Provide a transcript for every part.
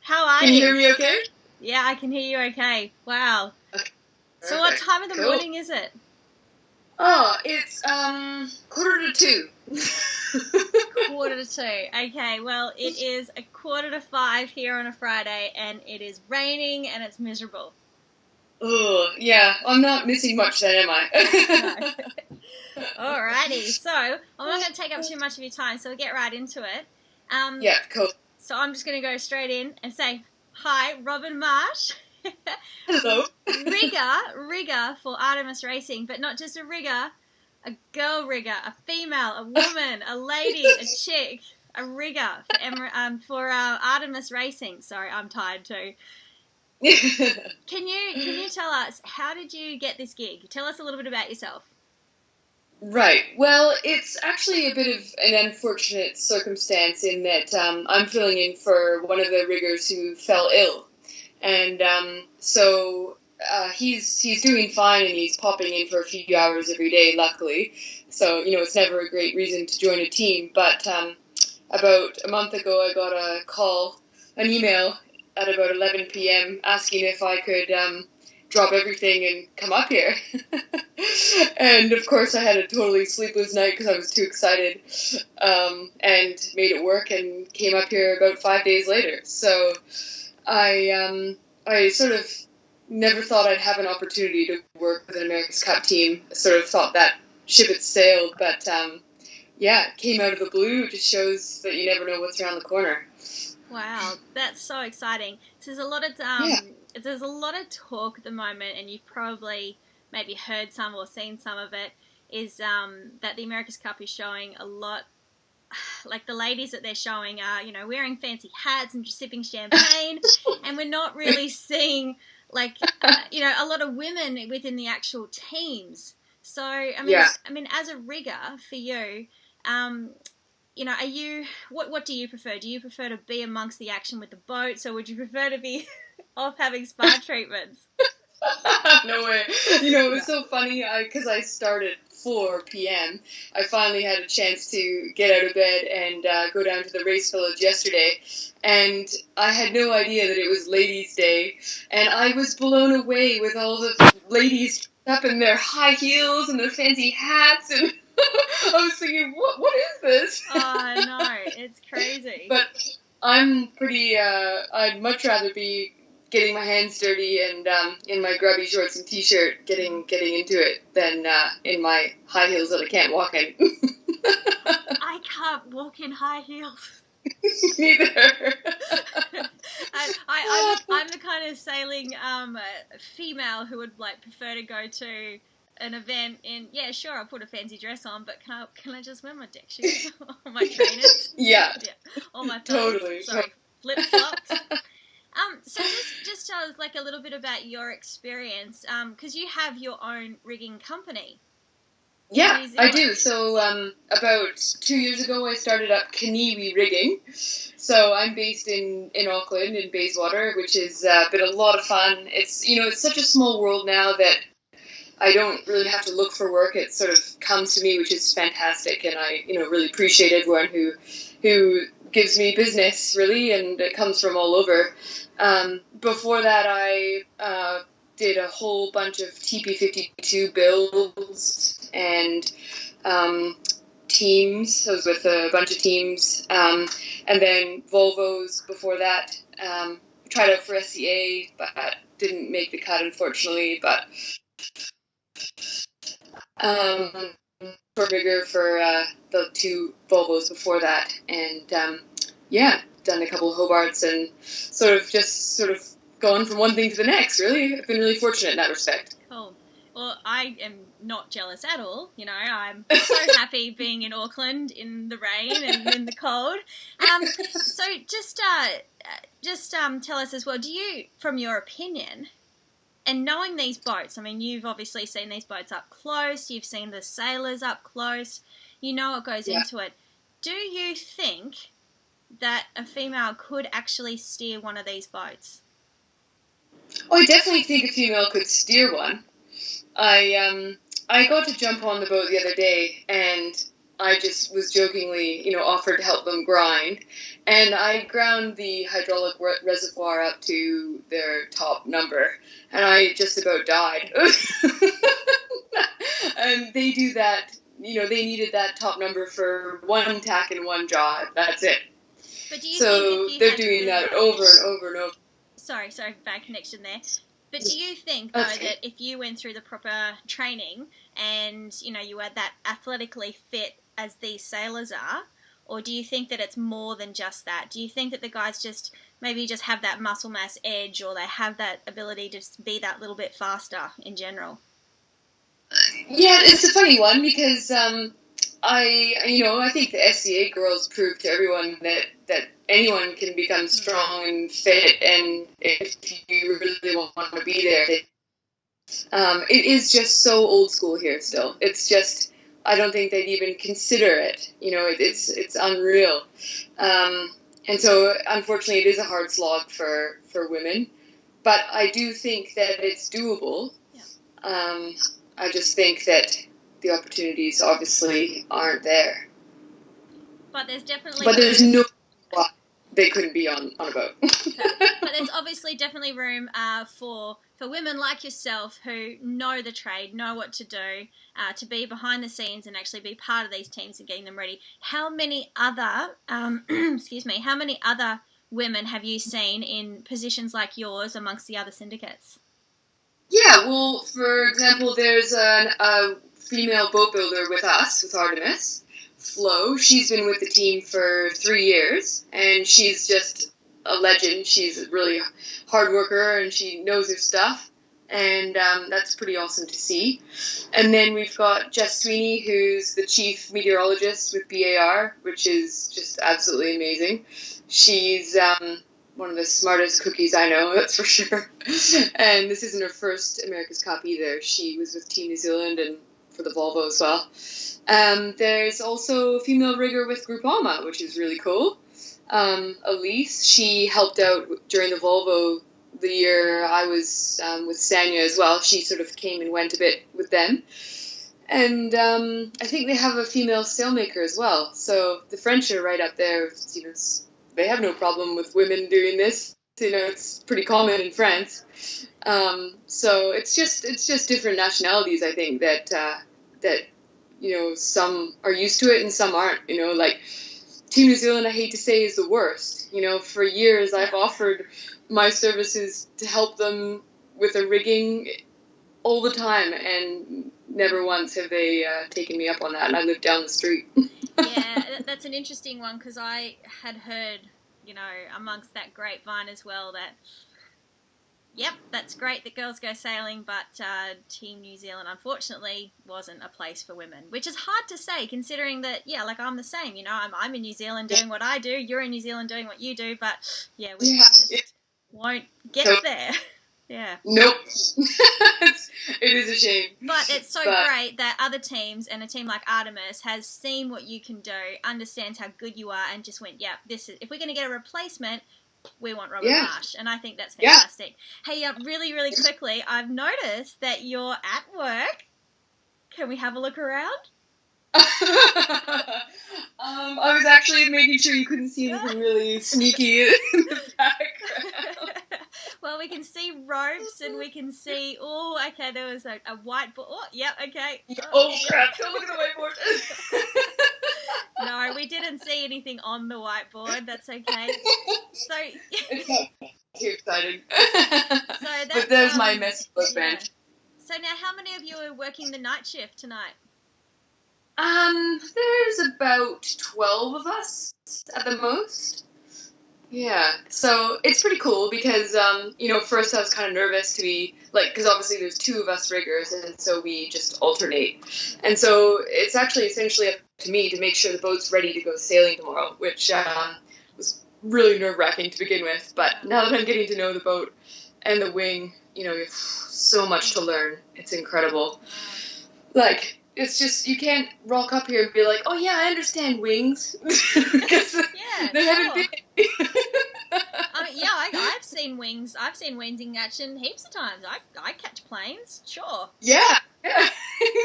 How are Can you you? hear me okay? Yeah, I can hear you okay. Wow. Okay. So what Perfect. time of the Cool. morning is it? Oh, it's 1:45. 4:45. Okay, well, it is 4:45 here on a Friday, and it is raining and it's miserable. Oh, yeah. I'm not missing much then, am I? No. Alrighty, so I'm not going to take up too much of your time, so we'll get right into it. Yeah, cool. So I'm just going to go straight in and say, hi, Robin Marsh. Hello. rigger for Artemis Racing, but not just a rigger, a girl rigger, a female, a woman, a lady, a chick, a rigger for Artemis Racing. Sorry, I'm tired too. Can you tell us, how did you get this gig? Tell us a little bit about yourself. Right. Well, it's actually a bit of an unfortunate circumstance in that I'm filling in for one of the riggers who fell ill. And so he's doing fine, and he's popping in for a few hours every day, luckily. So, it's never a great reason to join a team. But about a month ago, I got an email at about 11 p.m. asking if I could drop everything and come up here. And, of course, I had a totally sleepless night because I was too excited, and made it work and came up here about 5 days later. So I sort of never thought I'd have an opportunity to work with an America's Cup team. I sort of thought that ship had sailed, but yeah, it came out of the blue. It just shows that you never know what's around the corner. Wow, that's so exciting. So there's a lot of there's a lot of talk at the moment, and you've probably maybe heard some or seen some of it. Is that the America's Cup is showing a lot. Like the ladies that they're showing are, wearing fancy hats and just sipping champagne, and we're not really seeing a lot of women within the actual teams. So I mean, as a rigger for you, are you what do you prefer? Do you prefer to be amongst the action with the boats, or would you prefer to be off having spa treatments? No way. It was so funny because I started 4 p.m. I finally had a chance to get out of bed and go down to the race village yesterday, and I had no idea that it was Ladies' Day, and I was blown away with all the ladies up in their high heels and their fancy hats, and I was thinking, what is this? Oh, no, it's crazy. But I'm pretty, I'd much rather be getting my hands dirty and in my grubby shorts and t-shirt getting into it than in my high heels that I can't walk in. I can't walk in high heels. Neither. I'm the kind of sailing female who would prefer to go to an event in, yeah, sure, I'll put a fancy dress on, but can I just wear my deck shoes or my trainers? Yeah. Or my totally. Sorry, flip-flops. So just tell us a little bit about your experience, because you have your own rigging company. Yeah, I do. So about 2 years ago, I started up Kaniwi Rigging. So I'm based in Auckland, in Bayswater, which has been a lot of fun. It's it's such a small world now that I don't really have to look for work. It sort of comes to me, which is fantastic, and I really appreciate everyone who gives me business, really, and it comes from all over. Before that, I did a whole bunch of TP52 builds and teams. I was with a bunch of teams, and then Volvos before that. Tried out for SCA, but didn't make the cut, unfortunately. But for rigger for the 2 Volvos before that, and done a couple of Hobarts and sort of gone from one thing to the next. Really, I've been really fortunate in that respect. Cool. Well, I am not jealous at all. I'm so happy being in Auckland in the rain and in the cold. So just tell us as well. Do you, from your opinion, and knowing these boats, I mean, you've obviously seen these boats up close. You've seen the sailors up close. You know what goes into it. Do you think that a female could actually steer one of these boats? Oh, I definitely think a female could steer one. I got to jump on the boat the other day, and I just was jokingly, offered to help them grind. And I ground the hydraulic reservoir up to their top number. And I just about died. And they do that, they needed that top number for one tack and one drive. That's it. But do you so think they're doing that over and over and over. Sorry, bad connection there. But do you think, though, that if you went through the proper training and, you were that athletically fit as these sailors are, or do you think that it's more than just that? Do you think that the guys just have that muscle mass edge, or they have that ability to just be that little bit faster in general? Yeah, it's a funny one because I think the SCA girls prove to everyone that anyone can become strong and fit, and if you really want to be there, it is just so old school here still. It's just, I don't think they'd even consider it. It's unreal. And so, unfortunately, it is a hard slog for women. But I do think that it's doable. Yeah. I just think that the opportunities obviously aren't there. But there's no why they couldn't be on a boat. But there's obviously definitely room for women like yourself who know the trade, know what to do, to be behind the scenes and actually be part of these teams and getting them ready. How many other how many other women have you seen in positions like yours amongst the other syndicates? Yeah, well, for example, there's a female boat builder with us, with Artemis, Flo. She's been with the team for 3 years, and she's just a legend. She's a really hard worker, and she knows her stuff, and that's pretty awesome to see. And then we've got Jess Sweeney, who's the chief meteorologist with BAR, which is just absolutely amazing. She's one of the smartest cookies I know, that's for sure. And this isn't her first America's Cup either. She was with Team New Zealand and for the Volvo as well. There's also a female rigger with Groupama, which is really cool. Elise, she helped out during the Volvo the year I was with Sanya as well. She sort of came and went a bit with them. And I think they have a female sailmaker as well. So the French are right up there. They have no problem with women doing this. It's pretty common in France. So it's just different nationalities, I think, that some are used to it and some aren't. Like Team New Zealand, I hate to say, is the worst. For years I've offered my services to help them with the rigging all the time, and never once have they taken me up on that, and I live down the street. Yeah, that's an interesting one, because I had heard, amongst that grapevine as well, that, yep, that's great that girls go sailing, but Team New Zealand, unfortunately, wasn't a place for women, which is hard to say, considering that, I'm the same, I'm in New Zealand doing what I do, you're in New Zealand doing what you do, but, we just won't get there. Yeah. Nope. It is a shame. But it's great that other teams, and a team like Artemis, has seen what you can do, understands how good you are, and just went, this is, if we're going to get a replacement, we want Robin Marsh. And I think that's fantastic. Yeah. Hey, really, really quickly, I've noticed that you're at work. Can we have a look around? I was actually making sure you couldn't see anything really sneaky in the background. Well, we can see ropes, and we can see, there was a whiteboard. Oh, yep, okay. Oh, crap, don't look at the whiteboard. No, we didn't see anything on the whiteboard, that's okay. So it's not too exciting. So but there's my message book band. So now, how many of you are working the night shift tonight? There's about 12 of us at the most. Yeah, so it's pretty cool because, first I was kind of nervous to be, because obviously there's 2 of us riggers, and so we just alternate. And so it's actually essentially up to me to make sure the boat's ready to go sailing tomorrow, which was really nerve-wracking to begin with. But now that I'm getting to know the boat and the wing, you have so much to learn. It's incredible. it's just, you can't rock up here and be like, oh yeah, I understand wings. Because they haven't been. I mean, yeah, I've seen wings. I've seen wings in action heaps of times. I catch planes, sure. Yeah,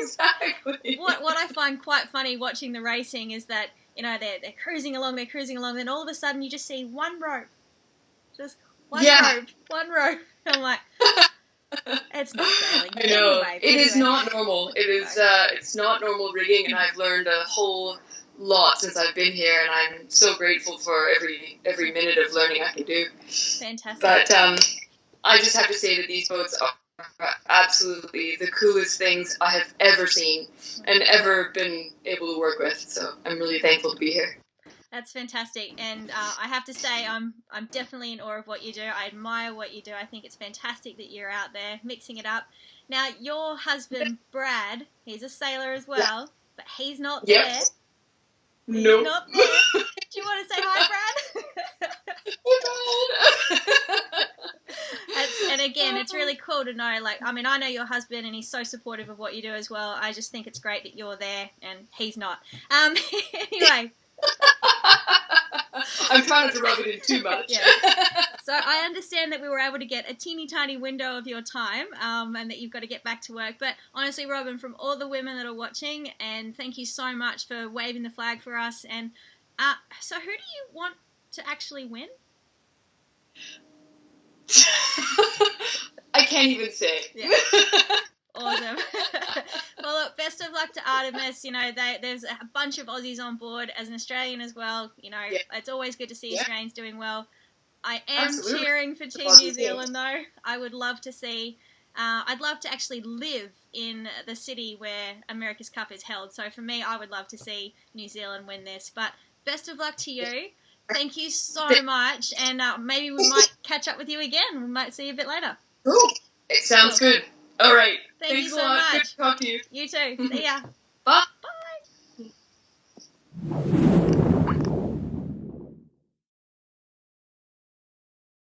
exactly. What I find quite funny watching the racing is that, you know, they're cruising along, then all of a sudden you just see one rope. Just one rope. I'm like, it's not sailing. I know. Anyway. It is not normal. It is, it's not normal rigging, and I've learned a whole lot since I've been here, and I'm so grateful for every minute of learning I can do. Fantastic. But I just have to say that these boats are absolutely the coolest things I have ever seen and ever been able to work with. So I'm really thankful to be here. That's fantastic, and I have to say I'm definitely in awe of what you do. I admire what you do. I think it's fantastic that you're out there mixing it up. Now, your husband, Brad, he's a sailor as well, but he's not there. He's not there. Do you want to say hi, Brad? And again, it's really cool to know, like, I mean, I know your husband and he's so supportive of what you do as well. I just think it's great that you're there and he's not. Anyway. I'm trying not to rub it in too much. Yeah. So I understand that we were able to get a teeny tiny window of your time, and that you've got to get back to work. But honestly, Robin, from all the women that are watching, and thank you so much for waving the flag for us. And so who do you want to actually win? I can't even say. Yeah. Awesome. Well, look, best of luck to Artemis. You know, there's a bunch of Aussies on board as an Australian as well. You know, it's always good to see Australians doing well. I am cheering for Team New Zealand, though. I would love to see. I'd love to actually live in the city where America's Cup is held. So for me, I would love to see New Zealand win this. But best of luck to you. Thank you so much. And maybe we might catch up with you again. We might see you a bit later. Cool. It sounds good. All right. Thank you so a lot. much. Good to talk to you. You too. See ya. Bye. Bye.